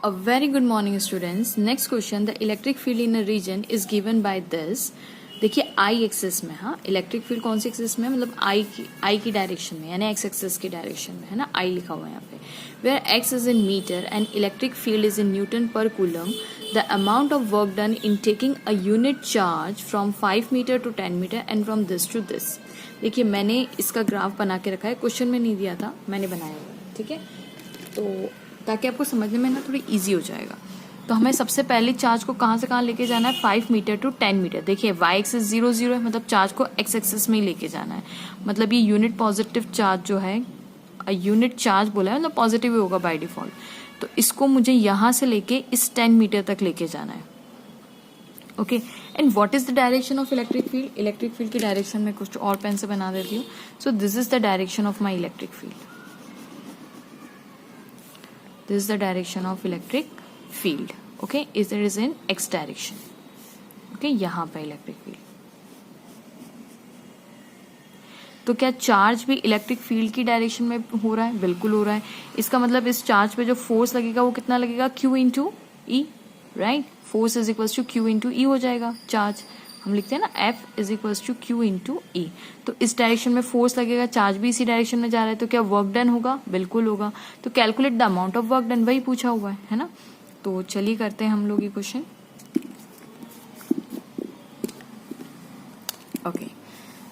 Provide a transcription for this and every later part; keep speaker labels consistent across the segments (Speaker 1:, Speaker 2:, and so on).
Speaker 1: A very good morning students. Next question, the electric field in a region is given by this. देखिए आई axis में, हाँ electric field कौन सी axis में, मतलब आई की डायरेक्शन में, यानी एक्स एक्सिस की डायरेक्शन में है ना, आई लिखा हुआ है यहाँ पे. Where x is in metre and electric field is in newton per coulomb, the amount of work done in taking a unit charge from 5 metre to 10 metre and from this to this. देखिए मैंने इसका graph बना के रखा है, question में नहीं दिया था, मैंने बनाया हुआ है, ठीक है, तो ताकि आपको समझने में ना थोड़ी इजी हो जाएगा. तो हमें सबसे पहले चार्ज को कहाँ से कहाँ लेके जाना है, 5 मीटर टू 10 मीटर. देखिए वाई एक्सिस 0 0 है, मतलब चार्ज को एक्स एक्सिस में ही लेके जाना है. मतलब ये यूनिट पॉजिटिव चार्ज जो है, यूनिट चार्ज बोला है मतलब पॉजिटिव ही होगा बाय डिफॉल्ट. तो इसको मुझे यहाँ से लेके इस 10 मीटर तक लेके जाना है. Okay, and what is the direction of electric field. Electric field की डायरेक्शन में कुछ और पेन से बना देती हूँ. So this is the direction of my electric field. This is the direction of electric field. Okay, is there is in x direction. Okay, यहाँ पे इलेक्ट्रिक फील्ड. तो क्या चार्ज भी इलेक्ट्रिक फील्ड की डायरेक्शन में हो रहा है? बिल्कुल हो रहा है. इसका मतलब इस चार्ज पे जो फोर्स लगेगा वो कितना लगेगा, Q into E, right. Force is equal to Q into E हो जाएगा. चार्ज हम लिखते हैं ना F is equal to Q into E. तो इस डायरेक्शन में फोर्स लगेगा, चार्ज भी इसी डायरेक्शन में जा रहा है, तो क्या वर्क डन होगा? बिल्कुल होगा. तो calculate the amount of work done, वही पूछा हुआ है ना. तो चलिए करते हैं हम लोग ये क्वेश्चन. ओके,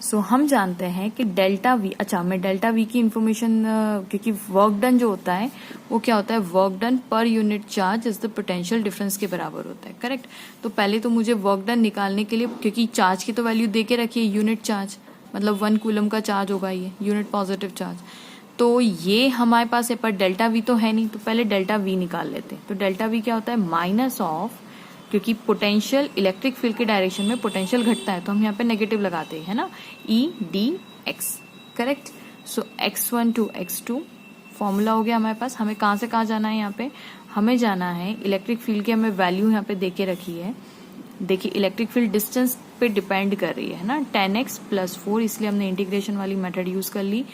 Speaker 1: सो हम जानते हैं कि डेल्टा वी, अच्छा मैं डेल्टा वी की इंफॉर्मेशन, क्योंकि वर्क डन जो होता है वो क्या होता है, work done per unit charge is the potential difference के बराबर होता है. करेक्ट. तो पहले तो मुझे वर्क डन निकालने के लिए, क्योंकि चार्ज की तो वैल्यू दे के रखी है, यूनिट चार्ज मतलब 1 कूलम का चार्ज होगा ये, यूनिट पॉजिटिव चार्ज. तो ये हमारे पास है, पर डेल्टा वी तो है नहीं, तो पहले डेल्टा वी निकाल लेते हैं. तो डेल्टा वी क्या होता है, माइनस ऑफ, क्योंकि पोटेंशियल इलेक्ट्रिक फील्ड के डायरेक्शन में पोटेंशियल घटता है तो हम यहाँ पे नेगेटिव लगाते हैं ना, E D X. Correct. So x1 to x2 formula हो गया हमारे पास. हमें कहाँ से कहाँ जाना है, यहाँ पे हमें जाना है इलेक्ट्रिक फील्ड की, हमें वैल्यू यहाँ पे दे के रखी है. देखिए इलेक्ट्रिक फील्ड डिस्टेंस पे डिपेंड कर रही है ना, 10x + 4, इसलिए हमने इंटीग्रेशन वाली मेथड यूज कर ली.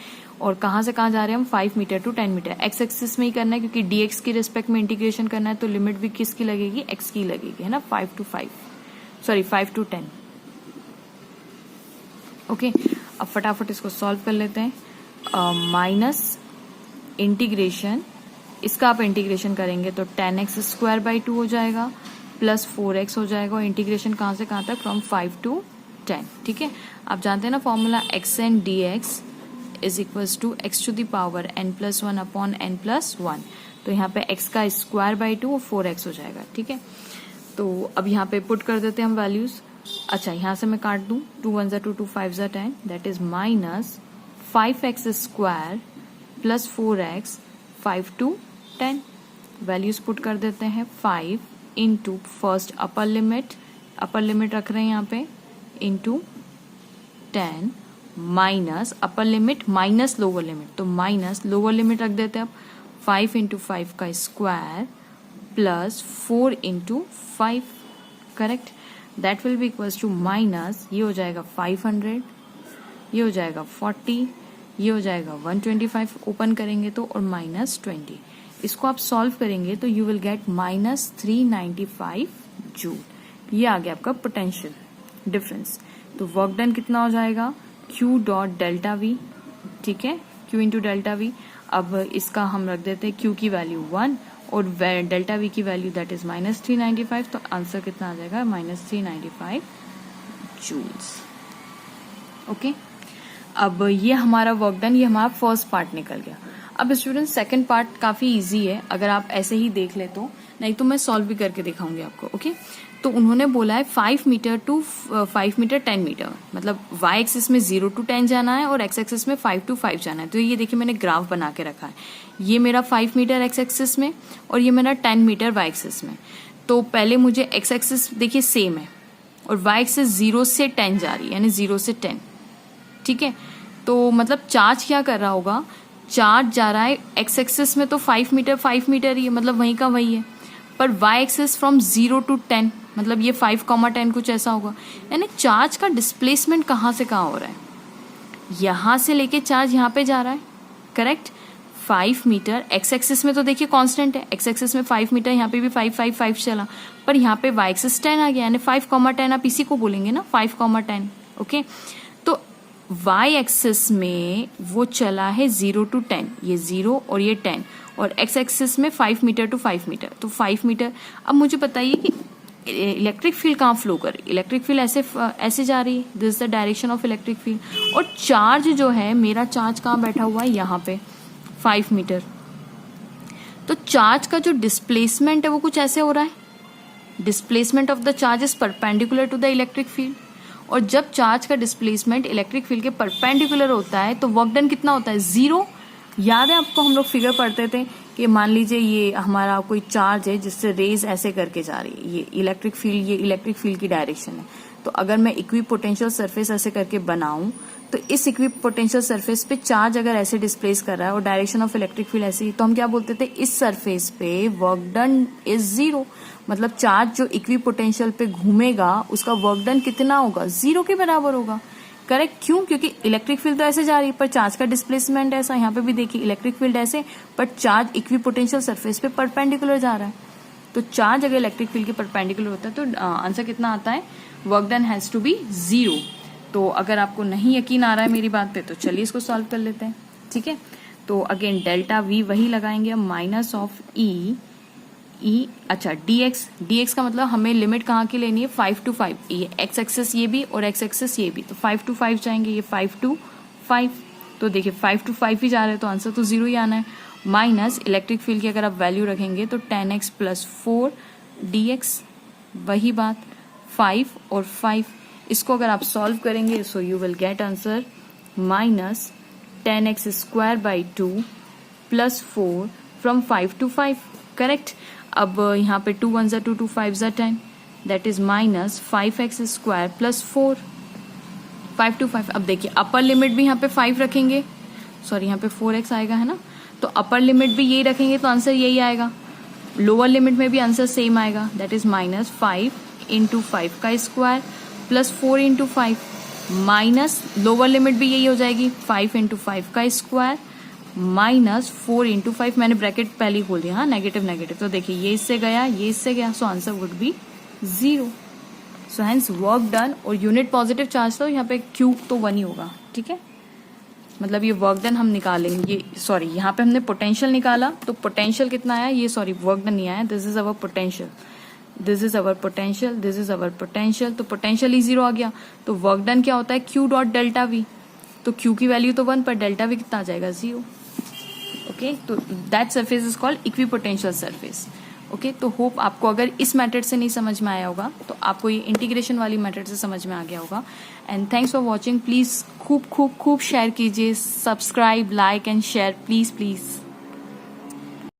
Speaker 1: और कहाँ से कहाँ जा रहे हैं हम, 5 metre to 10 metre. X axis में ही करना है क्योंकि dx की रिस्पेक्ट में इंटीग्रेशन करना है, तो लिमिट भी किसकी लगेगी, x की लगेगी, है ना. 5 to 10. ओके, अब फटाफट इसको सॉल्व कर लेते हैं. माइनस इंटीग्रेशन, इसका आप इंटीग्रेशन करेंगे तो 10x²/2 हो जाएगा, प्लस 4x हो जाएगा. और इंटीग्रेशन कहाँ से कहाँ तक, फ्रॉम 5 to 10. ठीक है, आप जानते हैं ना formula, xn dx is equals to x to the power n+1 upon n+1. तो यहाँ पे x का स्क्वायर/2 और 4x हो जाएगा. ठीक है, तो अब यहाँ पे पुट कर देते हैं हम वैल्यूज. अच्छा यहाँ से मैं काट दूं, 2 1 2 2 5 10, that is minus 5x² plus 4x 5 to 10. Values put कर देते हैं. 5 इंटू फर्स्ट अपर लिमिट रख रहे हैं यहाँ पे, into 10 minus upper limit minus lower limit, तो माइनस लोअर लिमिट रख देते हैं. अब 5 इंटू 5 का square plus 4 into 5. Correct. That will be equals to minus, ये हो जाएगा 500, ये हो जाएगा 40, ये हो जाएगा 125. ओपन करेंगे तो, और माइनस 20. इसको आप सॉल्व करेंगे तो you will get minus 395 joule. ये आ गया आपका पोटेंशियल डिफरेंस. तो वर्क डन कितना हो जाएगा, Q डॉट डेल्टा वी. ठीक है, Q इंटू डेल्टा वी. अब इसका हम रख देते हैं Q की वैल्यू 1 और डेल्टा वी की वैल्यू दैट इज माइनस 395. तो आंसर कितना आ जाएगा, माइनस 395 जूल्स. ओके, अब ये हमारा वर्क डन, ये हमारा फर्स्ट पार्ट निकल गया. अब स्टूडेंट सेकंड पार्ट काफी इजी है, अगर आप ऐसे ही देख ले तो, नहीं तो मैं सॉल्व भी करके दिखाऊंगी आपको. ओके, तो उन्होंने बोला है 5 मीटर टू 5 मीटर 10 मीटर, मतलब y एक्सिस में 0 to 10 जाना है और x एक्सिस में 5 to 5 जाना है. तो ये देखिए मैंने ग्राफ बना के रखा है, ये मेरा 5 मीटर x एक्सिस में और ये मेरा 10 मीटर y एक्सिस में. तो पहले मुझे x एक्सिस देखिए सेम है और y एक्सिस 0 से 10 जा रही है, यानी 0 से 10. ठीक है, तो मतलब चार्ज क्या कर रहा होगा, चार्ज जा रहा है x एक्सिस में तो 5 मीटर ही है, मतलब वहीं का वही है. पर y एक्सिस फ्रॉम 0 to 10, मतलब ये 5,10 कुछ ऐसा होगा. यानी चार्ज का डिस्प्लेसमेंट कहाँ से कहाँ हो रहा है, यहाँ से लेके चार्ज यहाँ पे जा रहा है. करेक्ट. 5 मीटर, एक्स एक्सिस में तो देखिए कांस्टेंट है, एक्स एक्सिस में 5 मीटर, यहाँ पे भी 5 5 5 चला, पर यहाँ पे वाई एक्सिस 10 आ गया, यानी 5, 10 आप इसी को बोलेंगे ना, 5, 10। ओके, तो वाई एक्सिस में वो चला है 0 to 10, ये 0 और ये 10, और एक्स एक्सिस में 5 मीटर to 5 मीटर, तो 5 मीटर। अब मुझे बताइए कि इलेक्ट्रिक फील्ड कहाँ फ्लो कर रही है, इलेक्ट्रिक फील्ड ऐसे जा रही है, this is the direction of electric field, और चार्ज जो है, मेरा चार्ज कहाँ बैठा हुआ है, यहाँ पे 5 मीटर। तो चार्ज का जो डिस्प्लेसमेंट है वो कुछ ऐसे हो रहा है, displacement of the charge is perpendicular to the electric field, और जब चार्ज का डिस्प्लेसमेंट इलेक्ट्रिक फील्ड के परपेंडिकुलर होता है तो वर्क डन कितना होता है, 0। याद है आपको, हम लोग फिगर पढ़ते थे कि मान लीजिए ये हमारा कोई चार्ज है जिससे रेज ऐसे करके जा रही है, ये इलेक्ट्रिक फील्ड की डायरेक्शन है। तो अगर मैं इक्विपोटेंशियल सरफेस ऐसे करके बनाऊं, तो इस इक्विपोटेंशियल सरफेस पे चार्ज अगर ऐसे डिस्प्लेस कर रहा है और डायरेक्शन ऑफ इलेक्ट्रिक फील्ड ऐसी, तो हम क्या बोलते थे, इस सरफेस पे वर्क डन इज 0। मतलब चार्ज जो इक्विपोटेंशियल पे घूमेगा उसका वर्क डन कितना होगा, 0 के बराबर होगा। करेक्ट, क्यों? क्योंकि इलेक्ट्रिक फील्ड तो ऐसे जा रही है, पर चार्ज का डिस्प्लेसमेंट ऐसा, यहाँ पे भी देखिए इलेक्ट्रिक फील्ड ऐसे, पर चार्ज इक्विपोटेंशियल सरफेस पे परपेंडिकुलर जा रहा है। तो चार्ज अगर इलेक्ट्रिक फील्ड के परपेंडिकुलर होता है तो आंसर कितना आता है, work done has to be 0। तो अगर आपको नहीं यकीन आ रहा है मेरी बात पे, तो चलिए इसको सॉल्व कर लेते हैं। ठीक है, तो अगेन डेल्टा वी वही लगाएंगे, माइनस ऑफ ई, अच्छा dx का मतलब हमें लिमिट कहाँ की लेनी है, 5 to 5, ये x एक्सेस ये भी और x एक्सेस ये भी, तो 5 to 5 जाएंगे, ये 5 to 5, तो देखिए 5 to 5 ही जा रहे हैं, तो आंसर तो 0 ही आना है। माइनस इलेक्ट्रिक फील्ड की अगर आप वैल्यू रखेंगे तो 10x + 4 dx, वही बात 5 और 5, इसको अगर आप सॉल्व करेंगे so you will get answer minus 10x² / 2 + 4 from 5 to 5। Correct, अब यहाँ पे 2 1 2 2 5 10, that is minus 5x² + 4, 5 to 5। अब देखिए अपर लिमिट भी यहाँ पे 5 रखेंगे, सॉरी यहाँ पे 4x आएगा है ना, तो अपर लिमिट भी यही रखेंगे तो आंसर यही आएगा, लोअर लिमिट में भी आंसर सेम आएगा, दैट इज माइनस 5 × 5 का स्क्वायर + 4 × 5, माइनस लोअर लिमिट भी यही हो जाएगी, 5 × 5 का स्क्वायर माइनस 4 × 5, मैंने ब्रैकेट पहले ही खोल दिया, हाँ, नेगेटिव नेगेटिव, तो देखिए ये इससे गया, ये इससे गया, so answer would be 0। So hence work done, और यूनिट पॉजिटिव चार्ज तो यहाँ पे क्यू तो 1 ही होगा। ठीक है, मतलब ये वर्क डन हम निकालेंगे, ये सॉरी यहाँ पे हमने पोटेंशियल निकाला, तो पोटेंशियल कितना आया, ये सॉरी वर्क डन नहीं आया, this is our potential, this is our potential, this is our potential, तो पोटेंशियल ही 0 आ गया, तो वर्क डन क्या होता है, Q डॉट डेल्टा वी, तो Q की वैल्यू तो 1, पर डेल्टा वी कितना आ जाएगा, 0। ओके, तो that surface is called equipotential surface. Okay, तो होप आपको अगर इस मेथड से नहीं समझ में आया होगा तो आपको ये इंटीग्रेशन वाली मेथड से समझ में आ गया होगा। And thanks for watching, please खूब खूब खूब शेयर कीजिए, subscribe, like and share, please please.